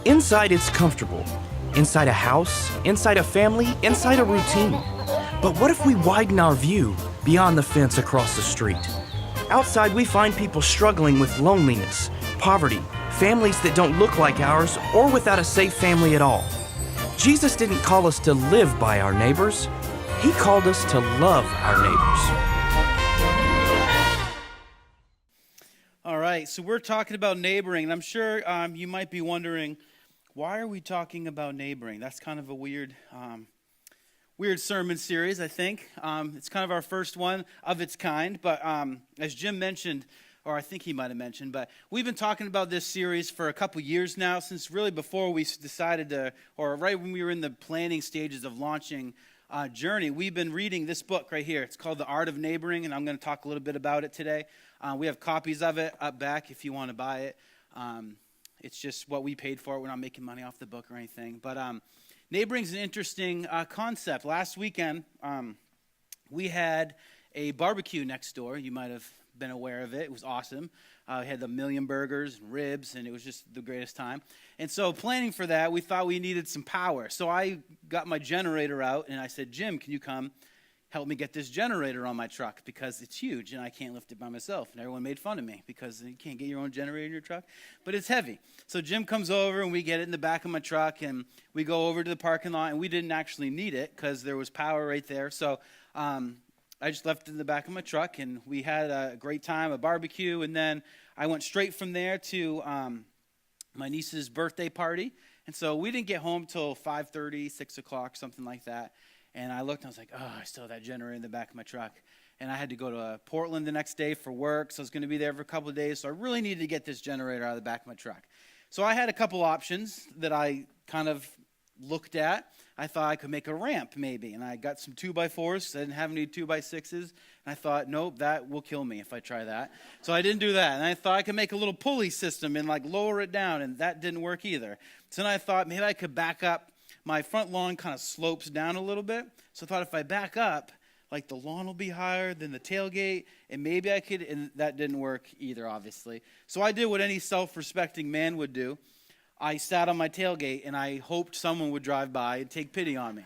Inside, it's comfortable. Inside a house, inside a family, inside a routine. But what if we widen our view beyond the fence across the street? Outside, we find people struggling with loneliness, poverty, families that don't look like ours, or without a safe family at all. Jesus didn't call us to live by our neighbors. He called us to love our neighbors. All right, so we're talking about neighboring, and I'm sure you might be wondering, why are we talking about neighboring? That's kind of a weird sermon series, I think. It's kind of our first one of its kind, but as Jim mentioned, or I think he might have mentioned, but we've been talking about this series for a couple years now, since really before we decided to, or right when we were in the planning stages of launching Journey, we've been reading this book right here. It's called The Art of Neighboring, and I'm going to talk a little bit about it today. We have copies of it up back if you want to buy it. It's just what we paid for it. We're not making money off the book or anything. But neighboring is an interesting concept. Last weekend, we had a barbecue next door. You might have been aware of it. It was awesome. We had a million burgers and ribs, and it was just the greatest time. And so planning for that, we thought we needed some power. So I got my generator out, and I said, Jim, can you come help me get this generator on my truck because it's huge and I can't lift it by myself. And everyone made fun of me because you can't get your own generator in your truck, but it's heavy. So Jim comes over and we get it in the back of my truck and we go over to the parking lot, and we didn't actually need it because there was power right there. So I just left it in the back of my truck, and we had a great time, a barbecue, and then I went straight from there to my niece's birthday party. And so we didn't get home till 5:30, 6 o'clock, something like that. And I looked and I was like, oh, I still have that generator in the back of my truck. And I had to go to Portland the next day for work, so I was going to be there for a couple of days. So I really needed to get this generator out of the back of my truck. So I had a couple options that I kind of looked at. I thought I could make a ramp maybe. And I got some 2x4s. I didn't have any 2x6s. And I thought, nope, that will kill me if I try that. So I didn't do that. And I thought I could make a little pulley system and like lower it down. And that didn't work either. So then I thought maybe I could back up. My front lawn kind of slopes down a little bit. So I thought if I back up, like the lawn will be higher than the tailgate, and maybe I could, and that didn't work either, obviously. So I did what any self-respecting man would do. I sat on my tailgate, and I hoped someone would drive by and take pity on me.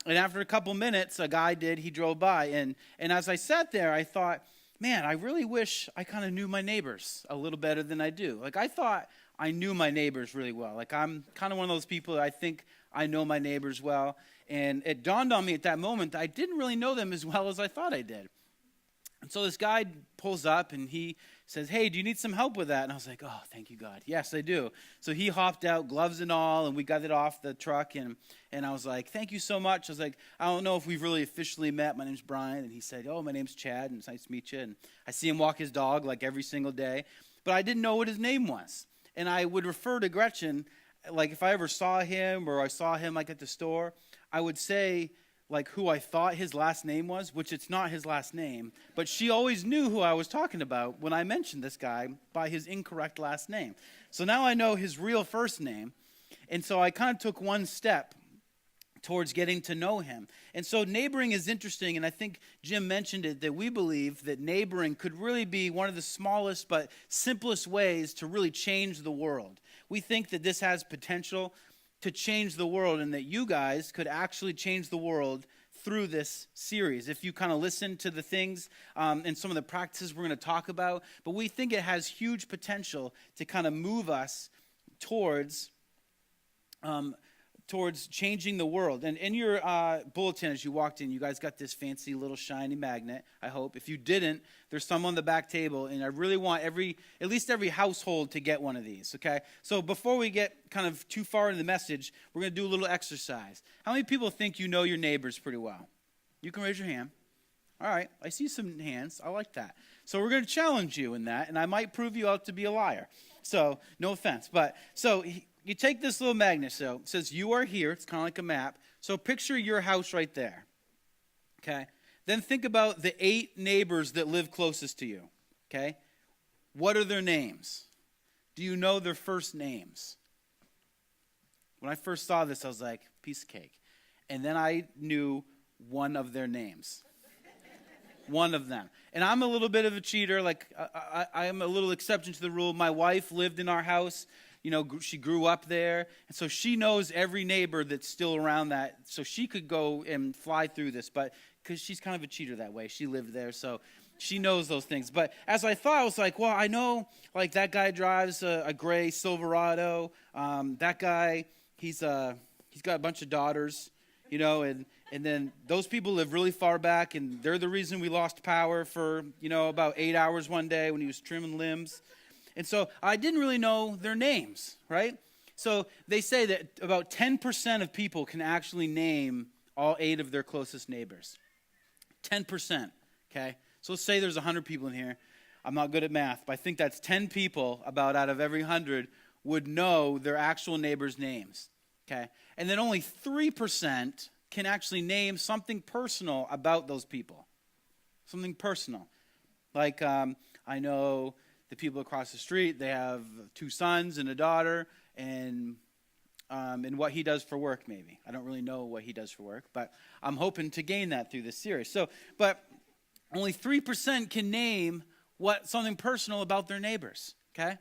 And after a couple minutes, a guy did. He drove by, and as I sat there, I thought, man, I really wish I kind of knew my neighbors a little better than I do. Like, I thought I knew my neighbors really well. Like, I'm kind of one of those people that I think I know my neighbors well. And it dawned on me at that moment that I didn't really know them as well as I thought I did. And so this guy pulls up and he says, hey, do you need some help with that? And I was like, oh, thank you, God. Yes, I do. So he hopped out, gloves and all, and we got it off the truck. And I was like, thank you so much. I was like, I don't know if we've really officially met. My name's Brian. And he said, oh, my name's Chad, and it's nice to meet you. And I see him walk his dog like every single day. But I didn't know what his name was. And I would refer to Gretchen, like if I ever saw him or I saw him like at the store, I would say like who I thought his last name was, which it's not his last name, but she always knew who I was talking about when I mentioned this guy by his incorrect last name. So now I know his real first name, and so I kind of took one step towards getting to know him. And so neighboring is interesting, and I think Jim mentioned it, that we believe that neighboring could really be one of the smallest but simplest ways to really change the world. We think that this has potential to change the world, and that you guys could actually change the world through this series. If you kind of listen to the things and some of the practices we're going to talk about, but we think it has huge potential to kind of move us towards changing the world. And in your bulletin as you walked in, you guys got this fancy little shiny magnet, I hope. If you didn't, there's some on the back table, and I really want at least every household to get one of these, okay? So before we get kind of too far into the message, we're going to do a little exercise. How many people think you know your neighbors pretty well? You can raise your hand. All right, I see some hands. I like that. So we're going to challenge you in that, and I might prove you out to be a liar. So no offense. But so you take this little magnet, so it says you are here. It's kind of like a map. So picture your house right there, okay? Then think about the 8 neighbors that live closest to you, okay? What are their names? Do you know their first names? When I first saw this, I was like, piece of cake. And then I knew one of their names. One of them. And I'm a little bit of a cheater. Like, I am a little exception to the rule. My wife lived in our house she grew up there. And so she knows every neighbor that's still around that. So she could go and fly through this, but because she's kind of a cheater that way. She lived there, so she knows those things. But as I thought, I was like, well, I know, like, that guy drives a gray Silverado. That guy, he's got a bunch of daughters, and then those people live really far back, and they're the reason we lost power for, about 8 hours one day when he was trimming limbs. And so I didn't really know their names, right? So they say that about 10% of people can actually name all 8 of their closest neighbors. 10%, okay? So let's say there's 100 people in here. I'm not good at math, but I think that's 10 people about out of every 100 would know their actual neighbors' names, okay? And then only 3% can actually name something personal about those people. Something personal. Like, I know the people across the street, they have 2 sons and a daughter, and what he does for work, maybe. I don't really know what he does for work, but I'm hoping to gain that through this series. So, but only 3% can name something personal about their neighbors, okay?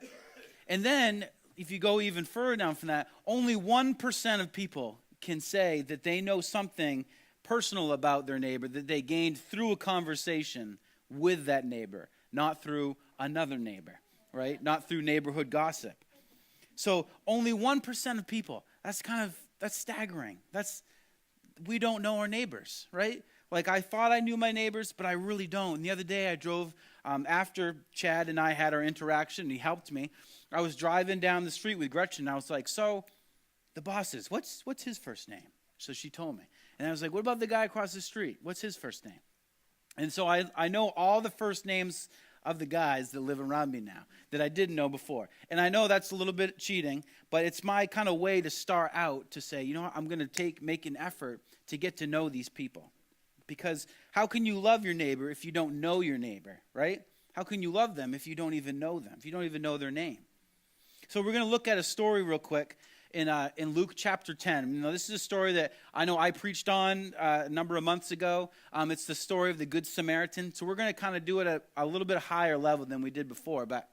And then, if you go even further down from that, only 1% of people can say that they know something personal about their neighbor that they gained through a conversation with that neighbor, not through another neighbor, right? Not through neighborhood gossip. So only 1% of people. That's staggering. We don't know our neighbors, right? Like, I thought I knew my neighbors, but I really don't. And the other day I drove, after Chad and I had our interaction, and he helped me, I was driving down the street with Gretchen, and I was like, so, the bosses, what's his first name? So she told me. And I was like, what about the guy across the street? What's his first name? And so I know all the first names of the guys that live around me now that I didn't know before. And I know that's a little bit cheating, but it's my kind of way to start out to say, you know what, I'm going to make an effort to get to know these people. Because how can you love your neighbor if you don't know your neighbor, right? How can you love them if you don't even know them, if you don't even know their name? So we're going to look at a story real quick in Luke chapter 10. This is a story that I know I preached on a number of months ago. It's the story of the Good Samaritan. So we're going to kind of do it at a little bit higher level than we did before. But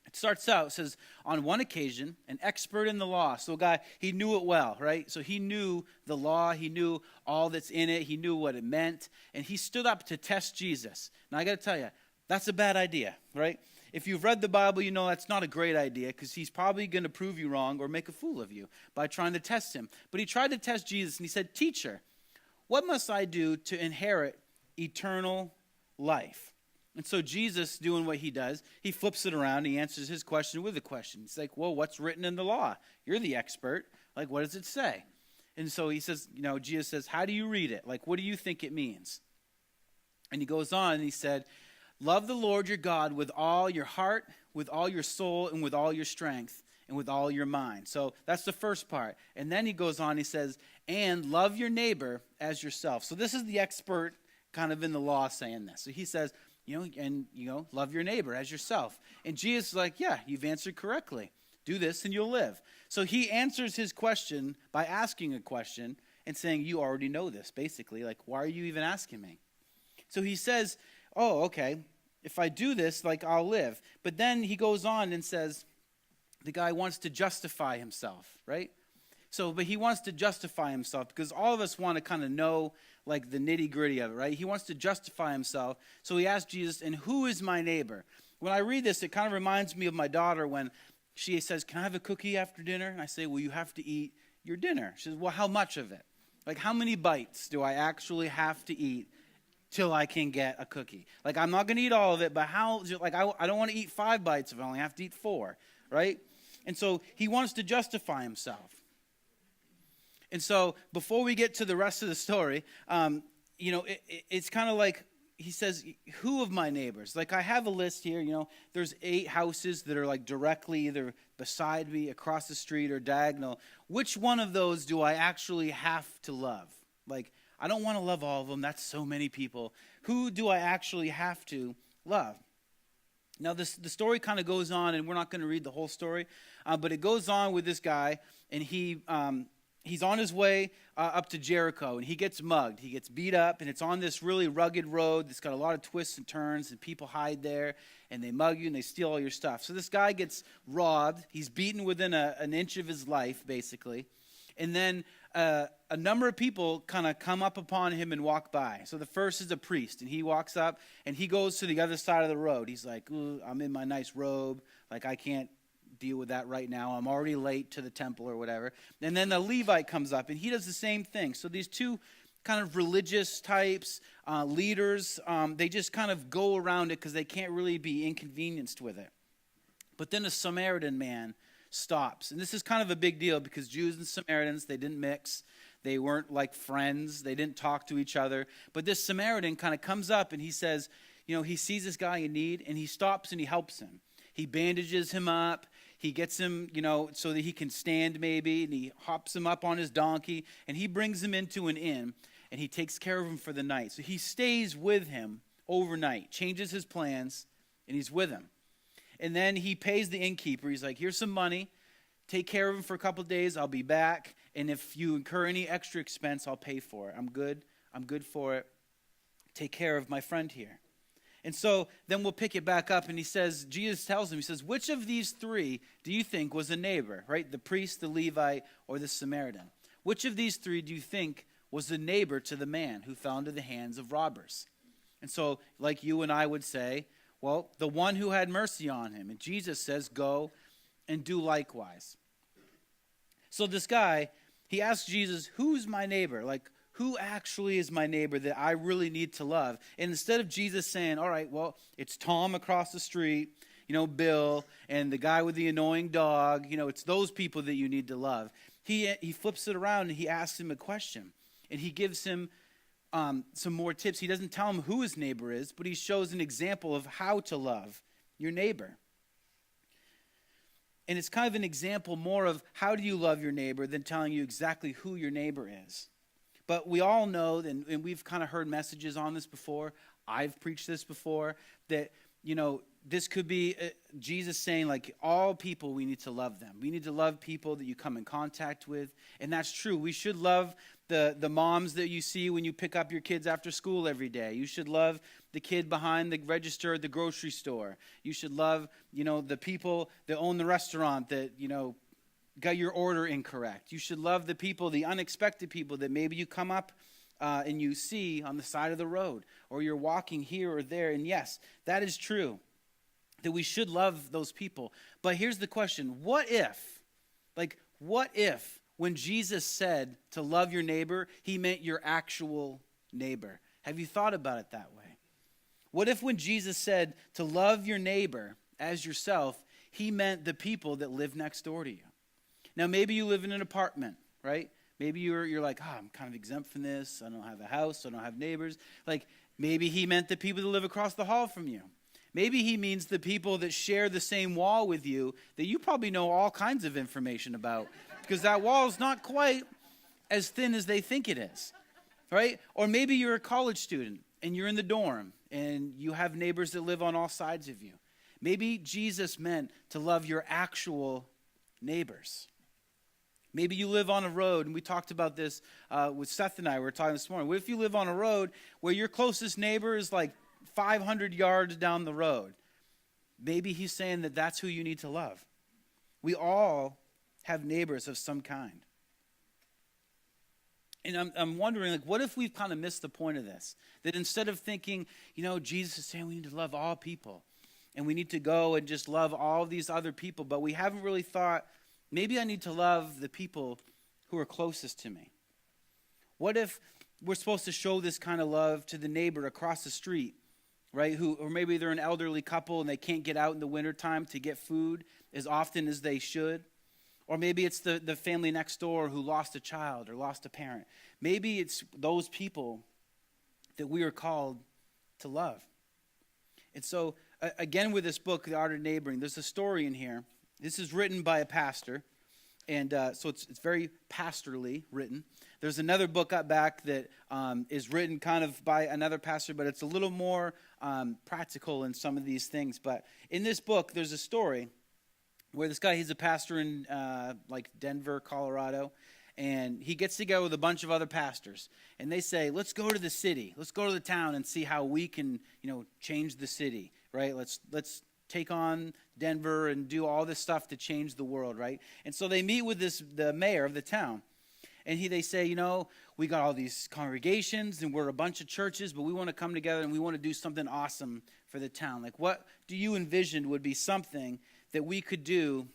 it starts out, it says, on one occasion, an expert in the law. So a guy, he knew it well, right? So he knew the law. He knew all that's in it. He knew what it meant. And he stood up to test Jesus. Now, I got to tell you, that's a bad idea, right? If you've read the Bible, you know that's not a great idea because he's probably going to prove you wrong or make a fool of you by trying to test him. But he tried to test Jesus, and he said, Teacher, what must I do to inherit eternal life? And so Jesus, doing what he does, he flips it around. He answers his question with a question. He's like, well, what's written in the law? You're the expert. Like, what does it say? And so he says, Jesus says, how do you read it? Like, what do you think it means? And he goes on, and he said, love the Lord your God with all your heart, with all your soul, and with all your strength, and with all your mind. So that's the first part. And then he goes on, he says, and love your neighbor as yourself. So this is the expert kind of in the law saying this. So he says, love your neighbor as yourself. And Jesus is like, yeah, you've answered correctly. Do this and you'll live. So he answers his question by asking a question and saying, you already know this, basically. Like, why are you even asking me? So he says, oh, okay, if I do this, like, I'll live. But then he goes on and says, the guy wants to justify himself, right? But he wants to justify himself because all of us want to kind of know, like, the nitty-gritty of it, right? He wants to justify himself. So he asked Jesus, and who is my neighbor? When I read this, it kind of reminds me of my daughter when she says, can I have a cookie after dinner? And I say, well, you have to eat your dinner. She says, well, how much of it? Like, how many bites do I actually have to eat till I can get a cookie? Like, I'm not going to eat all of it, but I don't want to eat 5 bites if I only have to eat 4, right? And so he wants to justify himself. And so before we get to the rest of the story, it's kind of like he says, who of my neighbors? Like, I have a list here, there's 8 houses that are like directly either beside me, across the street, or diagonal. Which one of those do I actually have to love? Like, I don't want to love all of them. That's so many people. Who do I actually have to love? Now, the story kind of goes on, and we're not going to read the whole story, but it goes on with this guy, and he he's on his way up to Jericho, and he gets mugged. He gets beat up, and it's on this really rugged road that's got a lot of twists and turns, and people hide there, and they mug you, and they steal all your stuff. So this guy gets robbed. He's beaten within an inch of his life, basically. And then a number of people kind of come up upon him and walk by. So the first is a priest, and he walks up, and he goes to the other side of the road. He's like, "Ooh, I'm in my nice robe. Like, I can't deal with that right now. I'm already late to the temple," or whatever. And then the Levite comes up, and he does the same thing. So these two kind of religious types, leaders, they just kind of go around it because they can't really be inconvenienced with it. But then a Samaritan man stops. And this is kind of a big deal because Jews and Samaritans, they didn't mix. They weren't like friends. They didn't talk to each other. But this Samaritan kind of comes up and he says, he sees this guy in need, and he stops and he helps him. He bandages him up. He gets him, so that he can stand maybe, and he hops him up on his donkey, and he brings him into an inn, and he takes care of him for the night. So he stays with him overnight, changes his plans, and he's with him. And then he pays the innkeeper. He's like, "Here's some money. Take care of him for a couple of days. I'll be back. And if you incur any extra expense, I'll pay for it. I'm good for it. Take care of my friend here." And so then we'll pick it back up, and Jesus tells him, he says, "Which of these three do you think was a neighbor?" Right? The priest, the Levite, or the Samaritan. "Which of these three do you think was the neighbor to the man who fell into the hands of robbers?" And so, like you and I would say, well, the one who had mercy on him. And Jesus says, "Go and do likewise." So this guy, he asks Jesus, "Who's my neighbor?" Like, who actually is my neighbor that I really need to love? And instead of Jesus saying, "All right, well, it's Tom across the street, Bill, and the guy with the annoying dog, it's those people that you need to love," he flips it around and he asks him a question. And he gives him some more tips. He doesn't tell him who his neighbor is, but he shows an example of how to love your neighbor. And it's kind of an example more of how do you love your neighbor than telling you exactly who your neighbor is. But we all know, and we've kind of heard messages on this before, I've preached this before, that, this could be Jesus saying, like, all people, we need to love them. We need to love people that you come in contact with. And that's true. We should love the moms that you see when you pick up your kids after school every day. You should love the kid behind the register at the grocery store. You should love, the people that own the restaurant that, got your order incorrect. You should love the people, the unexpected people that maybe you come up and you see on the side of the road, or you're walking here or there. And yes, that is true, that we should love those people. But here's the question: what if when Jesus said to love your neighbor, he meant your actual neighbor? Have you thought about it that way? What if when Jesus said to love your neighbor as yourself, he meant the people that live next door to you? Now, maybe you live in an apartment, right? Maybe you're like, I'm kind of exempt from this. I don't have a house. I don't have neighbors. Like, maybe he meant the people that live across the hall from you. Maybe he means the people that share the same wall with you that you probably know all kinds of information about, because that wall is not quite as thin as they think it is, right? Or maybe you're a college student and you're in the dorm and you have neighbors that live on all sides of you. Maybe Jesus meant to love your actual neighbors. Maybe you live on a road, and we talked about this with Seth and I. We were talking this morning. What if you live on a road where your closest neighbor is like 500 yards down the road? Maybe he's saying that that's who you need to love. We all have neighbors of some kind. And I'm wondering, like, what if we've kind of missed the point of this? That instead of thinking, Jesus is saying we need to love all people, and we need to go and just love all these other people, but we haven't really thought, maybe I need to love the people who are closest to me. What if we're supposed to show this kind of love to the neighbor across the street, right? Or maybe they're an elderly couple and they can't get out in the wintertime to get food as often as they should. Or maybe it's the family next door who lost a child or lost a parent. Maybe it's those people that we are called to love. And so, again, with this book, The Art of Neighboring, there's a story in here. This is written by a pastor, and so it's very pastorally written. There's another book up back that is written kind of by another pastor, but it's a little more practical in some of these things. But in this book, there's a story where this guy, he's a pastor in like Denver, Colorado, And he gets together with a bunch of other pastors. And they say, let's go to the city. Let's go to the town and see how we can, change the city, right? Let's take on Denver and do all this stuff to change the world, right? And so they meet with the mayor of the town. And they say, we got all these congregations and we're a bunch of churches, but we want to come together and we want to do something awesome for the town. Like, what do you envision would be something that we could do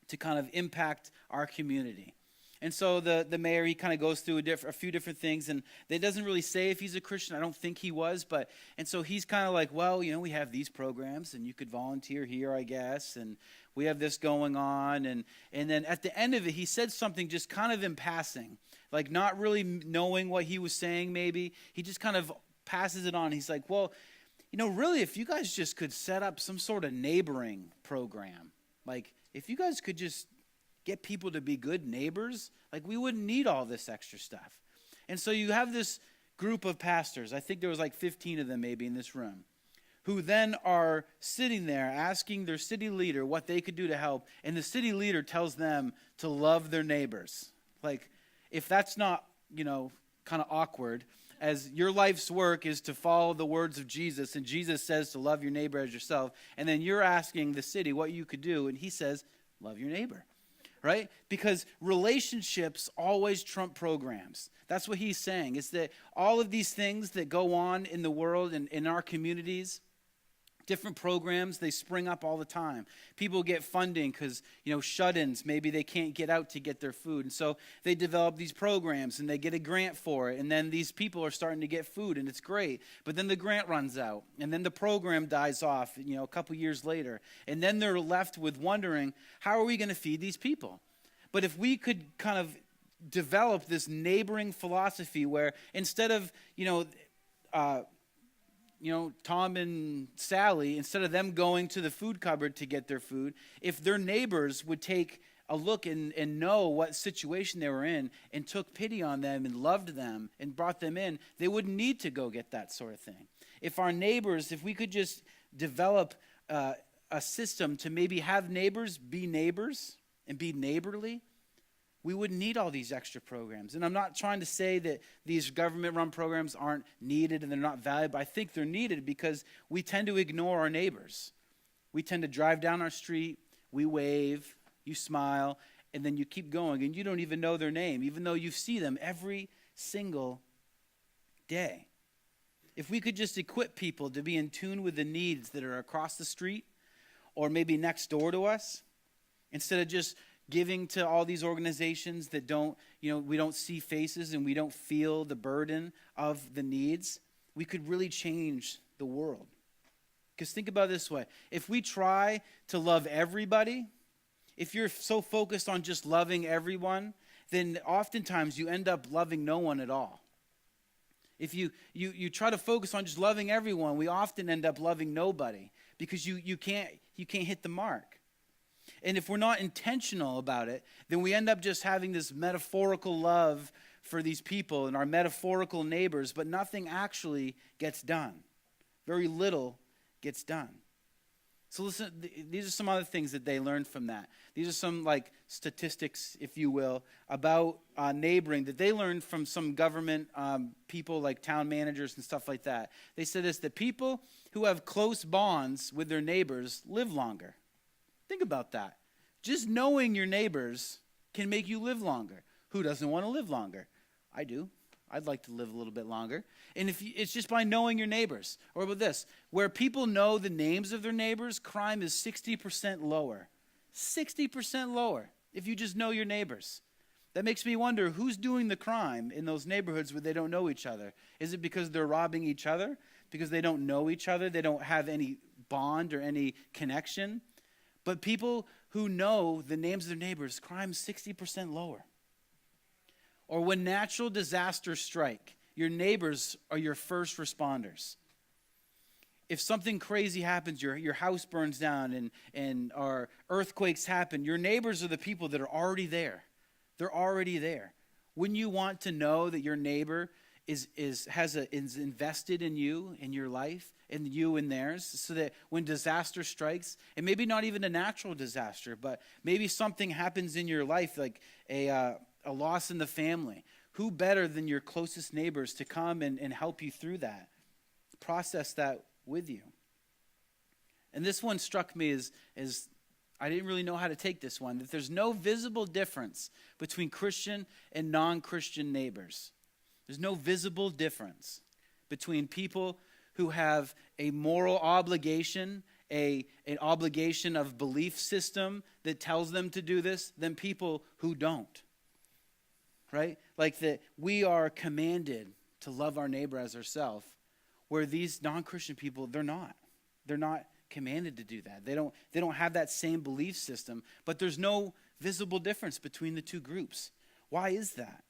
to kind of impact our community? And so the mayor, he kind of goes through a few different things, and it doesn't really say if he's a Christian. I don't think he was, and so he's kind of like, well, we have these programs, and you could volunteer here, I guess, and we have this going on, and then at the end of it, he said something just kind of in passing, like not really knowing what he was saying maybe. He just kind of passes it on. He's like, well, really, if you guys just could set up some sort of neighboring program, like if you guys could just get people to be good neighbors, like we wouldn't need all this extra stuff. And so you have this group of pastors, I think there was like 15 of them maybe in this room, who then are sitting there asking their city leader what they could do to help, and the city leader tells them to love their neighbors. Like, if that's not, kind of awkward, as your life's work is to follow the words of Jesus, and Jesus says to love your neighbor as yourself, and then you're asking the city what you could do, and he says, love your neighbor. Right? Because relationships always trump programs. That's what he's saying, is that all of these things that go on in the world and in our communities, different programs, they spring up all the time. People get funding because, shut-ins, maybe they can't get out to get their food. And so they develop these programs and they get a grant for it. And then these people are starting to get food and it's great. But then the grant runs out and then the program dies off, a couple years later. And then they're left with wondering, how are we going to feed these people? But if we could kind of develop this neighboring philosophy where instead of, Tom and Sally, instead of them going to the food cupboard to get their food, if their neighbors would take a look and know what situation they were in and took pity on them and loved them and brought them in, they wouldn't need to go get that sort of thing. If our neighbors, if we could just develop a system to maybe have neighbors and be neighborly, we wouldn't need all these extra programs. And I'm not trying to say that these government-run programs aren't needed and they're not valuable. I think they're needed because we tend to ignore our neighbors. We tend to drive down our street, we wave, you smile, and then you keep going, and you don't even know their name, even though you see them every single day. If we could just equip people to be in tune with the needs that are across the street or maybe next door to us, instead of just giving to all these organizations that don't, we don't see faces and we don't feel the burden of the needs, we could really change the world. Because think about it this way. If we try to love everybody, if you're so focused on just loving everyone, then oftentimes you end up loving no one at all. If you try to focus on just loving everyone, we often end up loving nobody because you can't hit the mark. And if we're not intentional about it, then we end up just having this metaphorical love for these people and our metaphorical neighbors, but nothing actually gets done. Very little gets done. So listen, these are some other things that they learned from that. These are some statistics, if you will, about neighboring that they learned from some government people like town managers and stuff like that. They said this, that people who have close bonds with their neighbors live longer. Think about that. Just knowing your neighbors can make you live longer. Who doesn't want to live longer? I do. I'd like to live a little bit longer. And it's just by knowing your neighbors. Or about this, where people know the names of their neighbors, crime is 60% lower. 60% lower if you just know your neighbors. That makes me wonder, who's doing the crime in those neighborhoods where they don't know each other? Is it because they're robbing each other? Because they don't know each other? They don't have any bond or any connection? But people who know the names of their neighbors, crime 60% lower. Or when natural disasters strike, your neighbors are your first responders. If something crazy happens, your house burns down and or earthquakes happen, your neighbors are the people that are already there. They're already there. Wouldn't you want to know that your neighbor is invested in you, in your life, and you in theirs, so that when disaster strikes, and maybe not even a natural disaster, but maybe something happens in your life, like a loss in the family. Who better than your closest neighbors to come and help you through that, process that with you? And this one struck me as I didn't really know how to take this one, that there's no visible difference between Christian and non-Christian neighbors. There's no visible difference between people who have a moral obligation, an obligation of belief system that tells them to do this, than people who don't. Right? Like that we are commanded to love our neighbor as ourselves, where these non-Christian people, they're not. They're not commanded to do that. They don't have that same belief system, but there's no visible difference between the two groups. Why is that?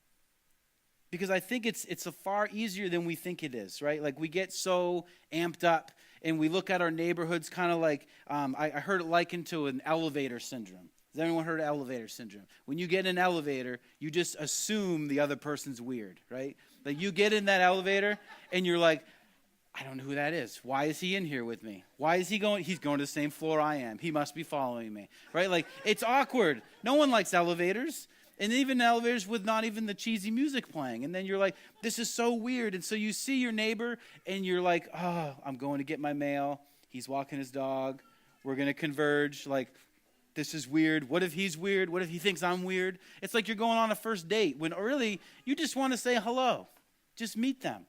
Because I think it's a far easier than we think it is, right? Like we get so amped up and we look at our neighborhoods kind of like, I heard it likened to an elevator syndrome. Has anyone heard of elevator syndrome? When you get in an elevator, you just assume the other person's weird, right? Like you get in that elevator and you're like, I don't know who that is. Why is he in here with me? Why is he going? He's going to the same floor I am. He must be following me, right? Like it's awkward. No one likes elevators. And even elevators with not even the cheesy music playing. And then you're like, this is so weird. And so you see your neighbor and you're like, oh, I'm going to get my mail. He's walking his dog. We're going to converge. Like, this is weird. What if he's weird? What if he thinks I'm weird? It's like you're going on a first date when really you just want to say hello. Just meet them.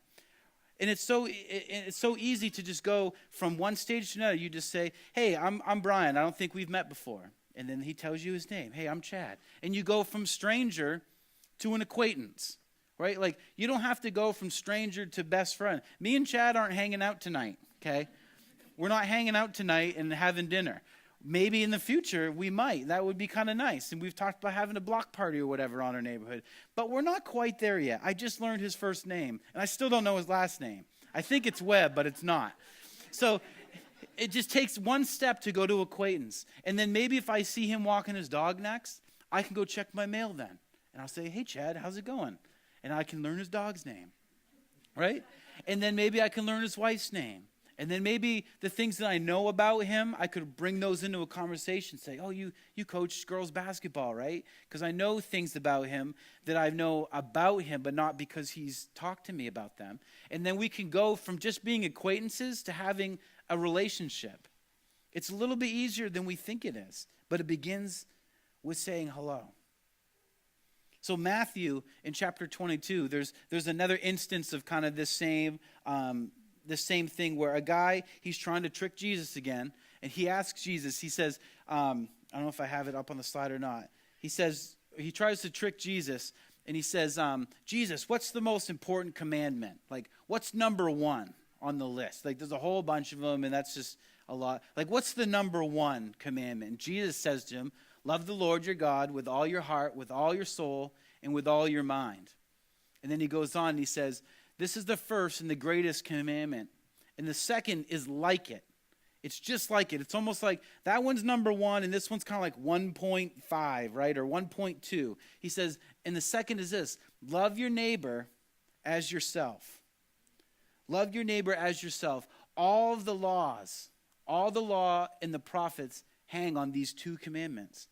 And it's so easy to just go from one stage to another. You just say, hey, I'm Brian. I don't think we've met before. And then he tells you his name. Hey, I'm Chad. And you go from stranger to an acquaintance, right? Like, you don't have to go from stranger to best friend. Me and Chad aren't hanging out tonight, okay? We're not hanging out tonight and having dinner. Maybe in the future, we might. That would be kind of nice. And we've talked about having a block party or whatever on our neighborhood. But we're not quite there yet. I just learned his first name, and I still don't know his last name. I think it's Webb, but it's not. So it just takes one step to go to acquaintance. And then maybe if I see him walking his dog next, I can go check my mail then. And I'll say, hey, Chad, how's it going? And I can learn his dog's name, right? And then maybe I can learn his wife's name. And then maybe the things that I know about him, I could bring those into a conversation. Say, oh, you coach girls basketball, right? Because I know things about him that I know about him, but not because he's talked to me about them. And then we can go from just being acquaintances to having a relationship. It's a little bit easier than we think it is, but it begins with saying hello. So Matthew, in chapter 22, there's another instance of kind of this same thing where a guy, he's trying to trick Jesus again, and he asks Jesus, he says, I don't know if I have it up on the slide or not. He says, he tries to trick Jesus, and he says, Jesus, what's the most important commandment? Like, what's number one on the list? Like, there's a whole bunch of them, and that's just a lot. Like, what's the number one commandment? And Jesus says to him, love the Lord your God with all your heart, with all your soul, and with all your mind. And then he goes on and he says, this is the first and the greatest commandment. And the second is like it. It's just like it. It's almost like that one's number one and this one's kind of like 1.5, right? Or 1.2. He says, and the second is this, love your neighbor as yourself. Love your neighbor as yourself. All of the laws, all the law and the prophets hang on these two commandments.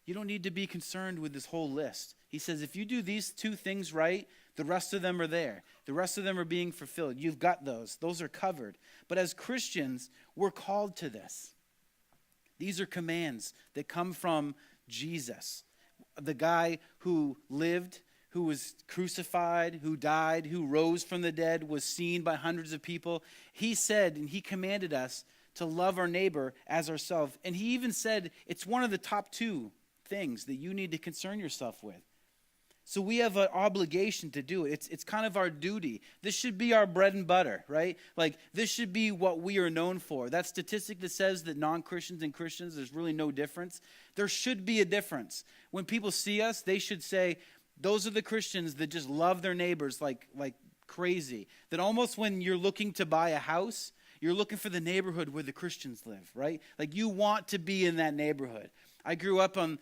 You don't need to be concerned with this whole list. He says, if you do these two things right, the rest of them are there. The rest of them are being fulfilled. You've got those. Those are covered. But as Christians, we're called to this. These are commands that come from Jesus, the guy who lived, who was crucified, who died, who rose from the dead, was seen by hundreds of people. He said, and he commanded us to love our neighbor as ourselves. And he even said it's one of the top two things that you need to concern yourself with. So we have an obligation to do it. It's kind of our duty. This should be our bread and butter, right? Like, this should be what we are known for. That statistic that says that non-Christians and Christians, there's really no difference. There should be a difference. When people see us, they should say, those are the Christians that just love their neighbors like crazy. That almost when you're looking to buy a house, you're looking for the neighborhood where the Christians live, right? Like, you want to be in that neighborhood. I grew up in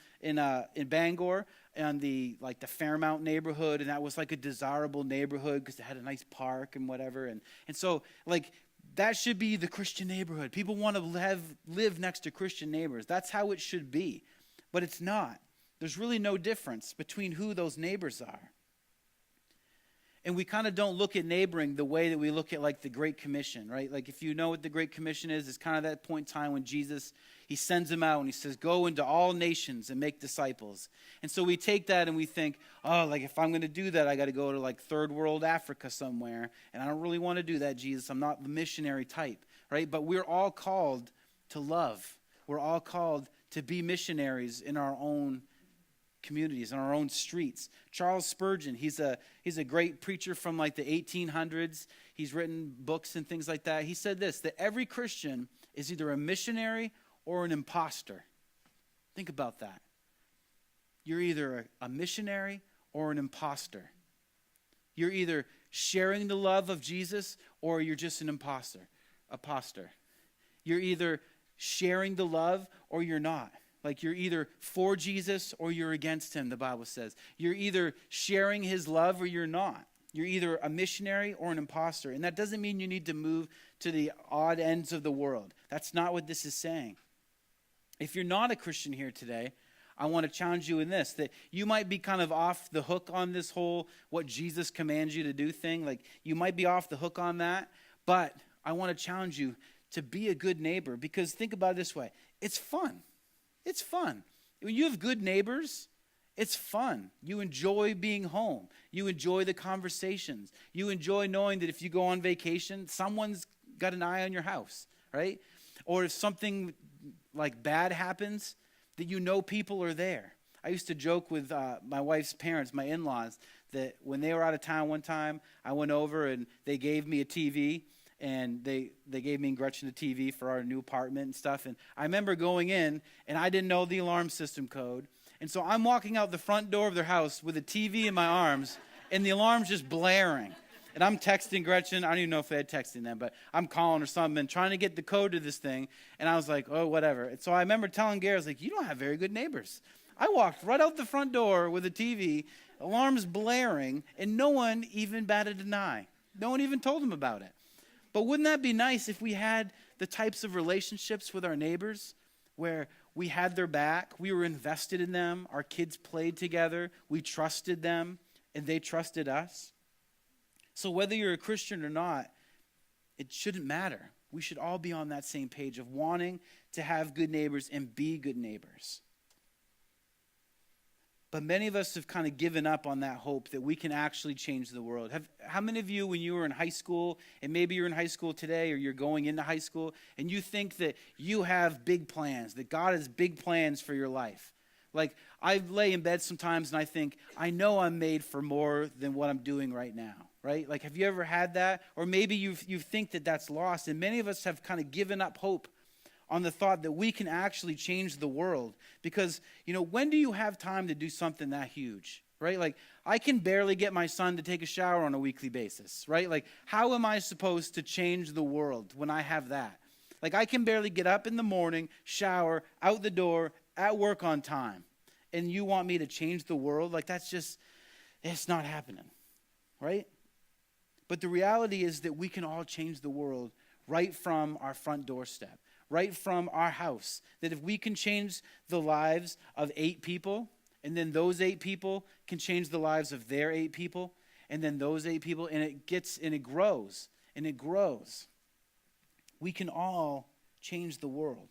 Bangor, and the Fairmount neighborhood, and that was like a desirable neighborhood because it had a nice park and whatever. And so like that should be the Christian neighborhood. People want to live next to Christian neighbors. That's how it should be. But it's not. There's really no difference between who those neighbors are. And we kind of don't look at neighboring the way that we look at like the Great Commission, right? Like if you know what the Great Commission is, it's kind of that point in time when Jesus, he sends them out and he says, go into all nations and make disciples. And so we take that and we think, oh, like if I'm going to do that, I got to go to like third world Africa somewhere. And I don't really want to do that, Jesus. I'm not the missionary type, right? But we're all called to love. We're all called to be missionaries in our own communities, in our own streets. Charles Spurgeon, he's a great preacher from like the 1800s. He's written books and things like that. He said this, that every Christian is either a missionary or an imposter. Think about that. You're either a missionary or an imposter. You're either sharing the love of Jesus or you're just an imposter. You're either sharing the love or you're not. Like you're either for Jesus or you're against him, the Bible says. You're either sharing his love or you're not. You're either a missionary or an imposter. And that doesn't mean you need to move to the odd ends of the world. That's not what this is saying. If you're not a Christian here today, I want to challenge you in this, that you might be kind of off the hook on this whole what Jesus commands you to do thing. Like you might be off the hook on that, but I want to challenge you to be a good neighbor, because think about it this way. It's fun. It's fun. When you have good neighbors, it's fun. You enjoy being home. You enjoy the conversations. You enjoy knowing that if you go on vacation, someone's got an eye on your house, right? Or if something like bad happens, that you know people are there. I used to joke with my wife's parents, my in-laws, that when they were out of town one time, I went over and they gave me a TV. And they gave me and Gretchen a TV for our new apartment and stuff. And I remember going in, and I didn't know the alarm system code. And so I'm walking out the front door of their house with a TV in my arms, and the alarm's just blaring. And I'm texting Gretchen. I don't even know if they had texting then, but I'm calling or something and trying to get the code to this thing. And I was like, oh, whatever. And so I remember telling Gary, I was like, you don't have very good neighbors. I walked right out the front door with a TV, alarm's blaring, and no one even batted an eye. No one even told them about it. But wouldn't that be nice if we had the types of relationships with our neighbors where we had their back, we were invested in them, our kids played together, we trusted them, and they trusted us? So whether you're a Christian or not, it shouldn't matter. We should all be on that same page of wanting to have good neighbors and be good neighbors. But many of us have kind of given up on that hope that we can actually change the world. How many of you, when you were in high school, and maybe you're in high school today or you're going into high school, and you think that you have big plans, that God has big plans for your life? Like, I lay in bed sometimes and I think, I know I'm made for more than what I'm doing right now, right? Like, have you ever had that? Or maybe you think that that's lost, and many of us have kind of given up hope on the thought that we can actually change the world. Because, when do you have time to do something that huge, right? Like, I can barely get my son to take a shower on a weekly basis, right? Like, how am I supposed to change the world when I have that? Like, I can barely get up in the morning, shower, out the door, at work on time. And you want me to change the world? Like, it's not happening, right? But the reality is that we can all change the world right from our front doorstep. Right from our house. That if we can change the lives of 8 people, and then those 8 people can change the lives of their 8 people, and then those 8 people, and it grows, and it grows. We can all change the world.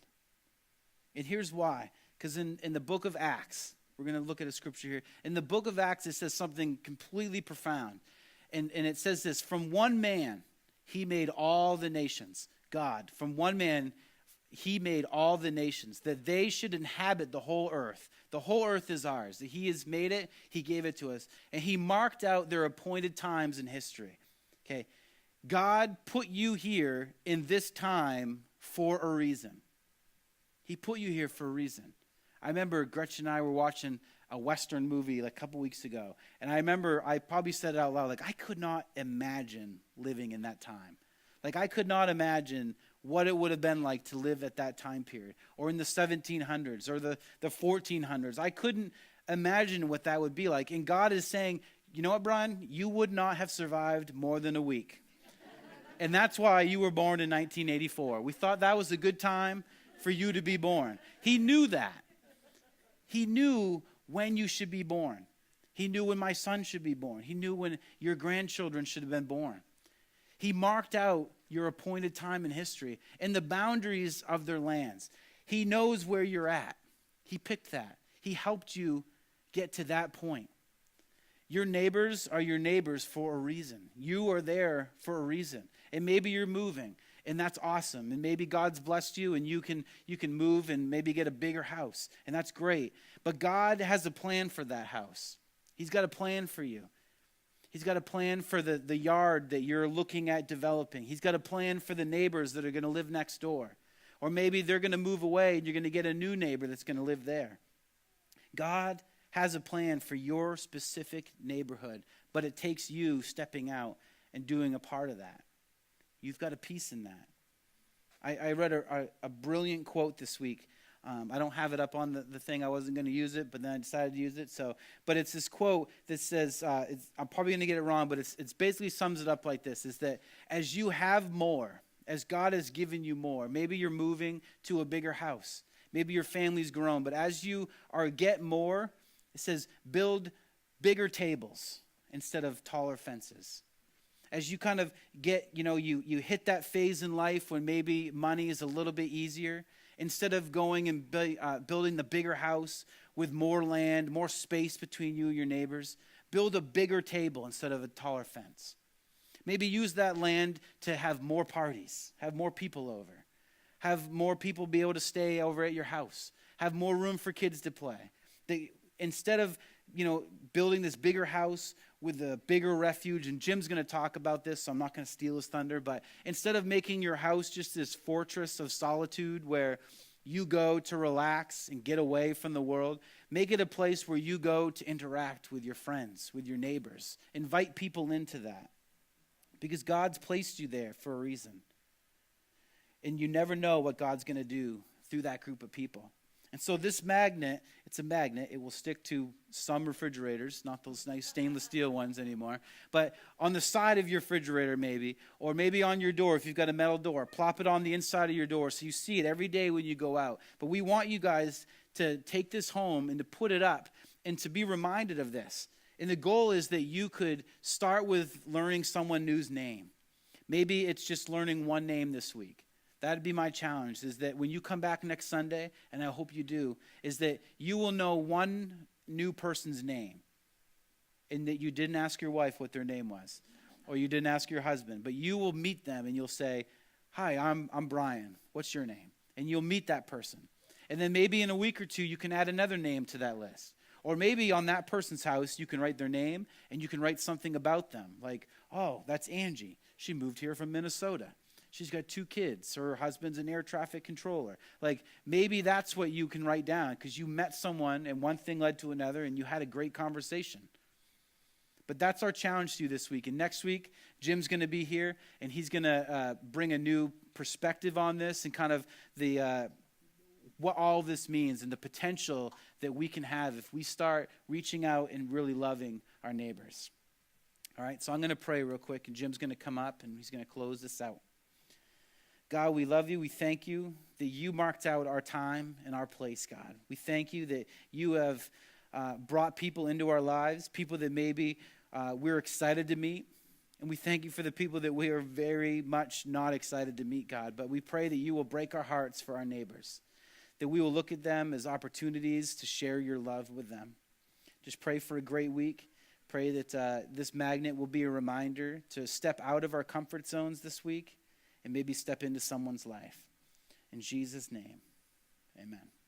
And here's why. Because in the book of Acts, we're going to look at a scripture here. In the book of Acts, it says something completely profound. And it says this, from one man, he made all the nations. God, from one man, he made all the nations, that they should inhabit the whole earth. The whole earth is ours. That he has made it, he gave it to us. And he marked out their appointed times in history. Okay, God put you here in this time for a reason. He put you here for a reason. I remember Gretchen and I were watching a Western movie like a couple weeks ago. And I remember I probably said it out loud, like, I could not imagine living in that time. Like, I could not imagine what it would have been like to live at that time period, or in the 1700s, or the 1400s. I couldn't imagine what that would be like. And God is saying, you know what, Brian? You would not have survived more than a week. And that's why you were born in 1984. We thought that was a good time for you to be born. He knew that. He knew when you should be born. He knew when my son should be born. He knew when your grandchildren should have been born. He marked out your appointed time in history and the boundaries of their lands. He knows where you're at. He picked that. He helped you get to that point. Your neighbors are your neighbors for a reason. You are there for a reason. And maybe you're moving, and that's awesome. And maybe God's blessed you, and you can move and maybe get a bigger house, and that's great. But God has a plan for that house. He's got a plan for you. He's got a plan for the yard that you're looking at developing. He's got a plan for the neighbors that are going to live next door. Or maybe they're going to move away and you're going to get a new neighbor that's going to live there. God has a plan for your specific neighborhood, but it takes you stepping out and doing a part of that. You've got a piece in that. I read a brilliant quote this week. I don't have it up on the thing. I wasn't going to use it, but then I decided to use it. But it's this quote that says, I'm probably going to get it wrong, but it's basically sums it up like this, is that as you have more, as God has given you more, maybe you're moving to a bigger house, maybe your family's grown, but as you get more, it says build bigger tables instead of taller fences. As you kind of get, you hit that phase in life when maybe money is a little bit easier, instead of going and building the bigger house with more land, more space between you and your neighbors, build a bigger table instead of a taller fence. Maybe use that land to have more parties, have more people over, have more people be able to stay over at your house, have more room for kids to play. Instead of, building this bigger house with a bigger refuge, and Jim's going to talk about this, so I'm not going to steal his thunder, but instead of making your house just this fortress of solitude where you go to relax and get away from the world, make it a place where you go to interact with your friends, with your neighbors. Invite people into that, because God's placed you there for a reason. And you never know what God's going to do through that group of people. And so this magnet, it's a magnet. It will stick to some refrigerators, not those nice stainless steel ones anymore. But on the side of your refrigerator maybe, or maybe on your door if you've got a metal door, plop it on the inside of your door so you see it every day when you go out. But we want you guys to take this home and to put it up and to be reminded of this. And the goal is that you could start with learning someone new's name. Maybe it's just learning one name this week. That'd be my challenge, is that when you come back next Sunday, and I hope you do, is that you will know one new person's name, and that you didn't ask your wife what their name was, or you didn't ask your husband, but you will meet them and you'll say, hi, I'm Brian. What's your name? And you'll meet that person. And then maybe in a week or two, you can add another name to that list. Or maybe on that person's house, you can write their name and you can write something about them. Like, oh, that's Angie. She moved here from Minnesota. She's got 2 kids. Her husband's an air traffic controller. Like, maybe that's what you can write down because you met someone and one thing led to another and you had a great conversation. But that's our challenge to you this week. And next week, Jim's going to be here and he's going to bring a new perspective on this and kind of the what all this means and the potential that we can have if we start reaching out and really loving our neighbors. All right, so I'm going to pray real quick, and Jim's going to come up and he's going to close this out. God, we love you. We thank you that you marked out our time and our place, God. We thank you that you have brought people into our lives, people that maybe we're excited to meet. And we thank you for the people that we are very much not excited to meet, God. But we pray that you will break our hearts for our neighbors, that we will look at them as opportunities to share your love with them. Just pray for a great week. Pray that this magnet will be a reminder to step out of our comfort zones this week and maybe step into someone's life. In Jesus' name, amen.